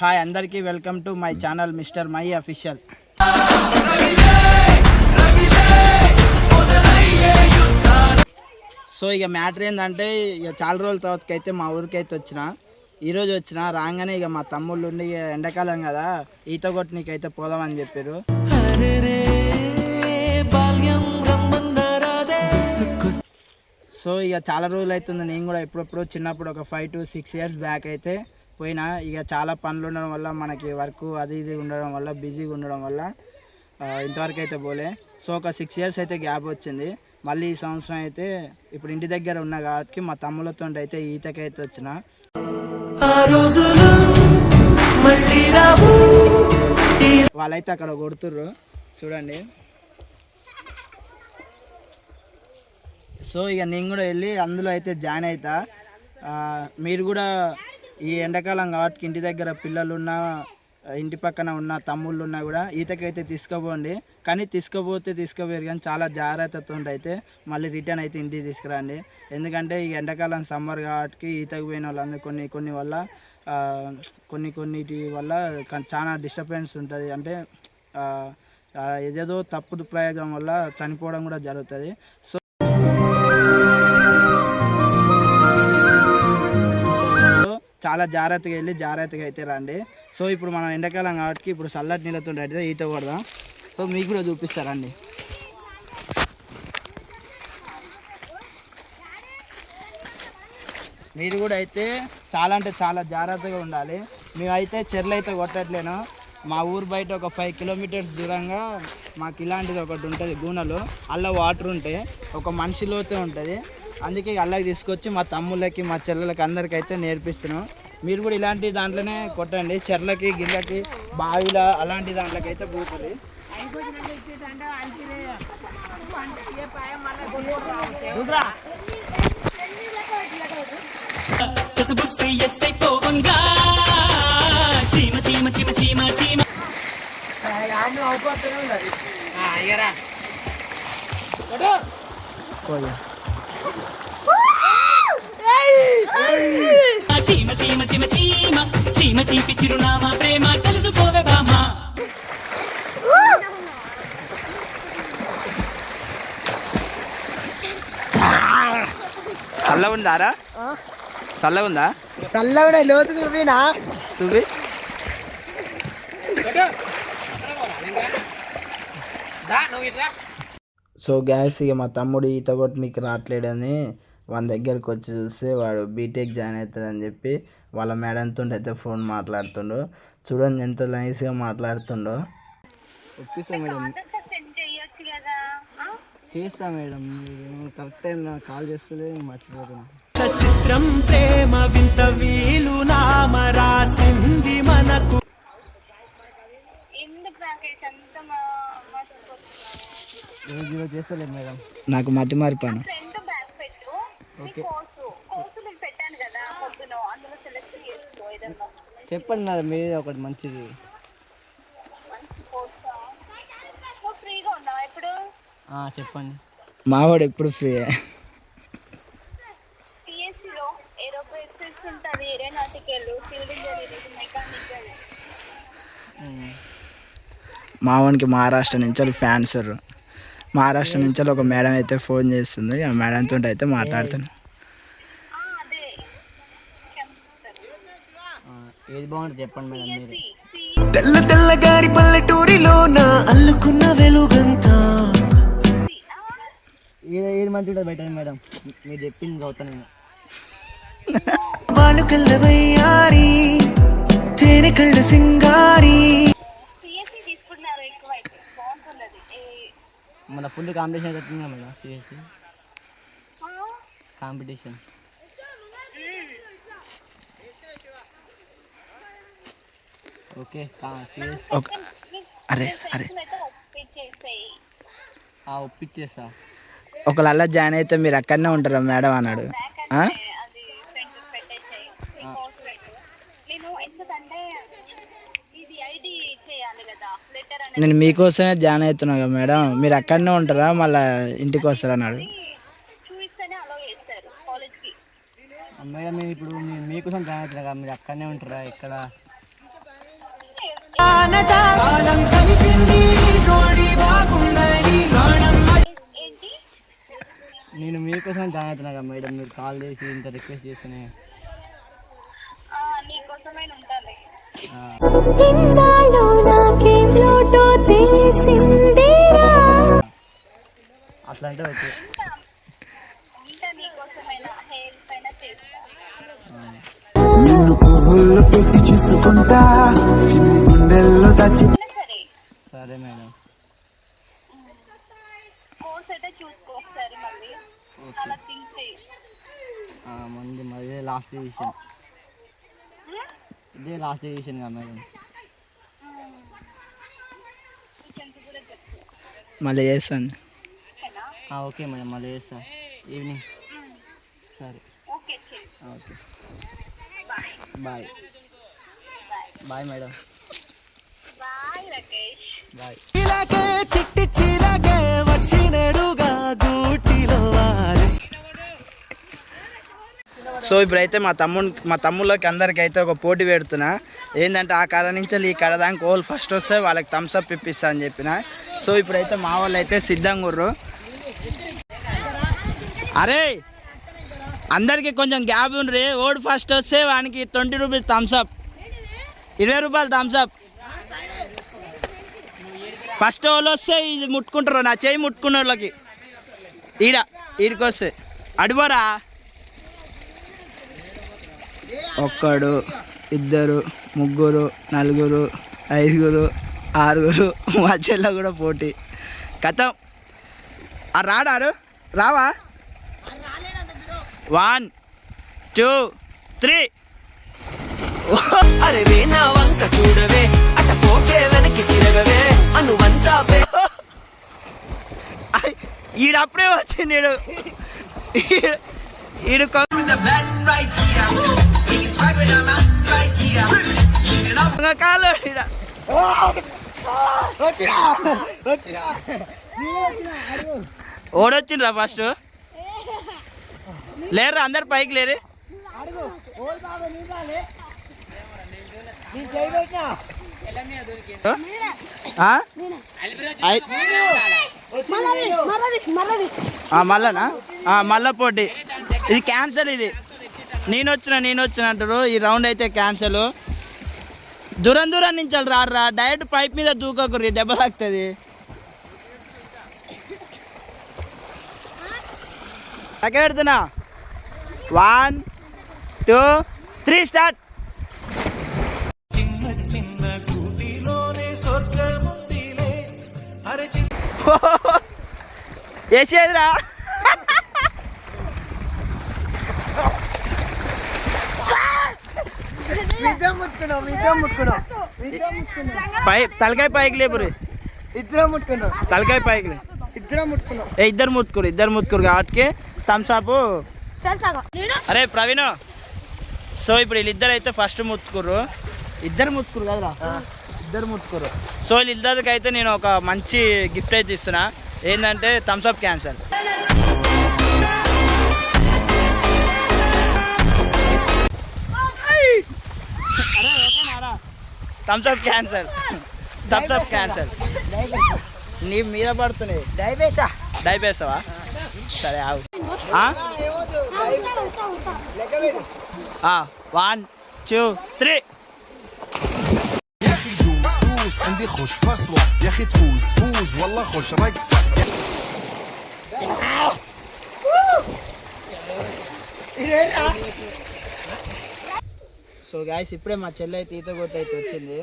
Hi అందరికీ welcome to my channel mister my official. So ఇక matter ఏంటంటే ఇక చాలా రోజుల తర్వాతకి అయితే మా ఊరికి అయితే ఈరోజు వచ్చిన రాగానే ఇక మా తమ్ముళ్ళు ఉండి ఎండాకాలం కదా ఈత కొట్టనీకైతే పోదామని చెప్పారు. సో ఇక చాలా రోజులు అవుతుంది. నేను కూడా ఎప్పుడప్పుడు చిన్నప్పుడు ఒక 5 to 6 years బ్యాక్ అయితే పోయినా. ఇక చాలా పనులు ఉండడం వల్ల మనకి వర్క్ అది ఇది ఉండడం వల్ల బిజీగా ఉండడం వల్ల ఇంతవరకు అయితే పోలే. సో ఒక 6 years అయితే గ్యాప్ వచ్చింది. మళ్ళీ ఈ సంవత్సరం అయితే ఇప్పుడు ఇంటి దగ్గర ఉన్నా కాబట్టి మా తమ్ముళ్ళతో అయితే ఈతకైతే వచ్చిన. వాళ్ళైతే అక్కడ కొడుతుర్రు చూడండి. సో ఇక నేను కూడా వెళ్ళి అందులో అయితే జాయిన్ అవుతా. మీరు కూడా ఈ ఎండాకాలం కాబట్టి ఇంటి దగ్గర పిల్లలున్నా ఇంటి పక్కన ఉన్న తమ్ముళ్ళు ఉన్నా కూడా ఈతకైతే తీసుకుపోండి. కానీ తీసుకుపోయారు కానీ చాలా జాగ్రత్తతో అయితే మళ్ళీ రిటర్న్ అయితే ఇంటికి తీసుకురండి. ఎందుకంటే ఈ ఎండాకాలం సమ్మర్ కాబట్టి ఈతకు పోయిన వాళ్ళందరూ కొన్ని వల్ల కొన్నిటి వల్ల చాలా డిస్టర్బెన్స్ ఉంటుంది. అంటే ఏదేదో తప్పుడు ప్రయోగం వల్ల చనిపోవడం కూడా జరుగుతుంది. సో చాలా జాగ్రత్తగా వెళ్ళి జాగ్రత్తగా అయితే రండి. సో ఇప్పుడు మనం ఎండాకాలం కాబట్టి ఇప్పుడు చల్లటి నీళ్ళతో అయితే ఈత కొడదాం. సో మీకు కూడా చూపిస్తారండి. మీరు కూడా అయితే చాలా అంటే చాలా జాగ్రత్తగా ఉండాలి. మేమైతే చెర్లు అయితే కొట్టట్లేను. మా ఊరు బయట ఒక 5 kilometers దూరంగా మాకు ఇలాంటిది ఒకటి ఉంటుంది గూనెలు. అలా వాటర్ ఉంటే ఒక మనిషిలోతే ఉంటుంది. అందుకే అల్లకి తీసుకొచ్చి మా తమ్ముళ్ళకి మా చెల్లెలకి అందరికీ అయితే నేర్పిస్తున్నాం. మీరు కూడా ఇలాంటి దాంట్లోనే కొట్టండి. చెర్లకి గిళ్ళకి బావిల అలాంటి దాంట్లోకి అయితే పోతుంది. చల్ల ఉందారా? చల్ల ఉందా? చల్ల కూడా లోతు చూపినా చూపి. సో గ్యాస్ ఇక మా తమ్ముడు ఈత కొట్టనీకి రావట్లేడని వాని దగ్గరకు వచ్చి చూస్తే వాడు బీటెక్ జాయిన్ అవుతాడని చెప్పి వాళ్ళ మేడంతో అయితే ఫోన్ మాట్లాడుతుండు. చూడండి ఎంత నైస్గా మాట్లాడుతుండో. ఒప్పిస్తా మేడం, చేస్తా మేడం. కరెక్ట్ టైం కాల్ చేస్తే మర్చిపోతున్నా. చిత్రం ప్రేమ వింత వీలు నామ రాసింది మనకు. ఈరోజు చేస్తలేదు మేడం, నాకు మతి మారిపోయాను. చెప్పండి మేడం, మీరే ఒకటి మంచిది. చెప్పండి. మావాడు ఎప్పుడు ఫ్రీ. మావానికి మహారాష్ట్ర నుంచి ఫ్యాన్స్. మహారాష్ట్ర నుంచి ఒక మేడం అయితే ఫోన్ చేస్తుంది. ఆ మేడంతో అయితే మాట్లాడుతాను. ఏది బాగుంటుంది చెప్పండి మేడం. మీరు తెల్ల తెల్ల గారి పల్లెటూరిలో నా అల్లుకున్న వెలుగంతా ఏది మంచి ఉంటుంది బయట మేడం. మీరు చెప్పింది చదువుతాను నేను. వాళ్ళు కళ్ళవయ్యారి తేనె కళ్ళ సింగారి. మన ఫుల్ కాంపిటీషన్ అవుతుందా మేడం? CSC competition. ఓకే అరే ఒప్పించేస్తా. ఒకళ్ళ జాయిన్ అయితే మీరు అక్కడనే ఉంటారా మేడం అన్నాడు. నేను మీకోసమే జాయిన్ అవుతున్నా కదా మేడం, మీరు అక్కడనే ఉంటారా మళ్ళీ ఇంటికి వస్తారా అన్నాడు. మేడం మేము ఇప్పుడు మీకోసం జాయిన్ అవుతున్నా కదా, మీరు అక్కడనే ఉంటారా? ఇక్కడ నేను మీకోసం జాయిన్ అవుతున్నా కదా మేడం, మీరు కాల్ చేసి ఇంత రిక్వెస్ట్ చేస్తేనే. అట్లా అంటే ఓకే. నిన్ను పువ్వుల్లో పెట్టి చూసుకుంటా గుండెల్లో దాచి. సరే మేడం. మంది ఇదే లాస్ట్ డిసిషన్, ఇదే లాస్ట్ డిసిషన్ కదా మేడం. మళ్ళీ చేస్తాను. ఓకే మేడం, మళ్ళీ చేస్తా ఈవినింగ్. సరే okay. Bye bye madam. Bye. చిట్టి చీలగే వచ్చినడుగా గూటిలో. సో ఇప్పుడైతే మా తమ్ముళ్ళకి అందరికి అయితే ఒక పోటీ పెడుతున్నా. ఏంటంటే ఆ కడ నుంచి ఈ కడ దానికి ఓల్ ఫస్ట్ వస్తే వాళ్ళకి థమ్స్అప్ ఇప్పిస్తా అని చెప్పిన. సో ఇప్పుడైతే మా వాళ్ళు అయితే సిద్ధంగా ఉర్రు. అరే అందరికి కొంచెం గ్యాప్ ఉండ్రి. ఓడి ఫస్ట్ వస్తే వానికి 20 రూపీస్ థమ్స్అప్, 20 రూపాయలు థమ్స్అప్. ఫస్ట్ వాళ్ళు వస్తే ఇది ముట్టుకుంటారు, నా చేయి ముట్టుకున్న వాళ్ళకి ఈడికి వస్తే అడిపోరా. ఒక్కడు, ఇద్దరు, ముగ్గురు, నలుగురు, 5, 6 మా చెల్ల కూడా పోటీ. కథం రాడారు రావా. 1 2 3. అరే నా వంక చూడవే అట పోకే వెనక్కి తిరగవే అనువంతా. ఈడప్పుడే వచ్చింది ఈడు కాలు ఓడొచ్చిండ్రా ఫస్ట్. లేరు అందరు పైకి లేరు. మళ్ళనా మళ్ళా పోటీ. ఇది క్యాన్సల్. ఇది నేను వచ్చిన అంటారు. ఈ రౌండ్ అయితే క్యాన్సల్. దూరం నుంచి రారా, డైరెక్ట్ పైప్ మీద దూకకుర్రి, దెబ్బ తాకుతుంది. పెడుతున్నా. 1 2 3 స్టార్ట్. వేసేదిరా. తలకాయ పైకి లేపురు. తలకాయ పైకి ఇద్దరు ముట్టుకురు కాబట్టి థమ్స్అప్. అరే ప్రవీణ్, సో ఇప్పుడు వీళ్ళిద్దరు అయితే ఫస్ట్ ముట్టుకుర్రు. ఇద్దరు ముట్టుకురు కదరా, ఇద్దరు ముట్టుకురు. సో వీళ్ళిద్దరికి అయితే నేను ఒక మంచి గిఫ్ట్ అయితే ఇస్తున్నా. ఏంటంటే థమ్స్అప్ క్యాన్సల్. Thums Up cancel. నీ మీద పడుతున్నాయి. డైబేసావా? సరే ఆవు. 1 2 3. عندي خوش فصلة يا اخي تفوز والله خوش رقصة. సో గాయస్ ఇప్పుడే మా చెల్లి అయితే ఈత కొట్టి అయితే వచ్చింది.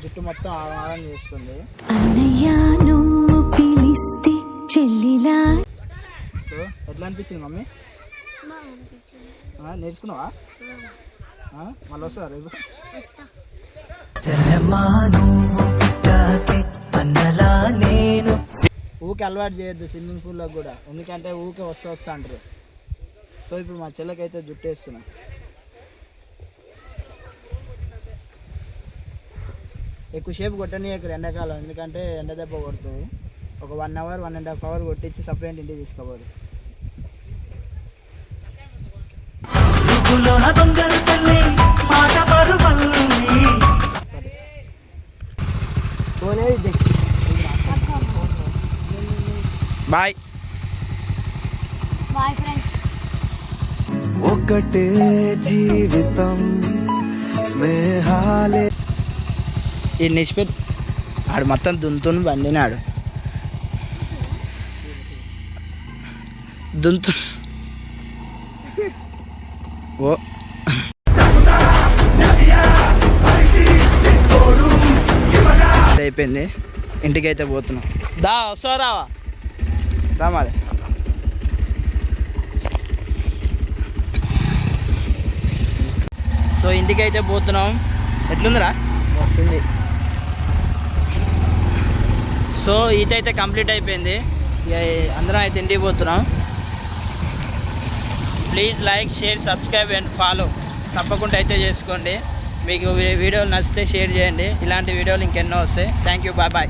జుట్టు మొత్తం ఆగం చేసుకుంది. సో ఎట్లా అనిపించింది మమ్మీ? నేర్చుకున్నావా? మళ్ళీ వస్తావా రేపు? ఊకే అలవాటు చేయొద్దు స్విమ్మింగ్ పూల్లో కూడా, ఎందుకంటే ఊకే వస్తా అంటారు. సో ఇప్పుడు మా చెల్లెకైతే జుట్టు వేస్తున్నా. ఎక్కువసేపు కొట్టనీయకు ఎండాకాలం, ఎందుకంటే ఎండ దెబ్బ కొడుతుంది. ఒక 1 hour 1.5 hour కొట్టించి సపరేట్ ఇంటికి తీసుకోవాలి. బాయ్. Bye friends. ఒకటే జీవితం స్నేహాలే. ఈ నిష్పెట్ ఆడు మొత్తం దుంతుని బండినాడు దుంతు ఓ అయిపోయింది, ఇంటికైతే పోతున్నాం. వస్తావా రావా రా మరి. సో ఇంటికైతే పోతున్నాం. ఎట్లుందిరా? వస్తుంది. సో ఈతైతే కంప్లీట్ అయిపోయింది. ఇక అందరం అయితే ఇంటికి పోతున్నాం. Please like, share, subscribe and follow తప్పకుండా అయితే చేసుకోండి. మీకు వీడియోలు నచ్చితే షేర్ చేయండి. ఇలాంటి వీడియోలు ఇంకెన్నో వస్తాయి. Thank you, bye bye.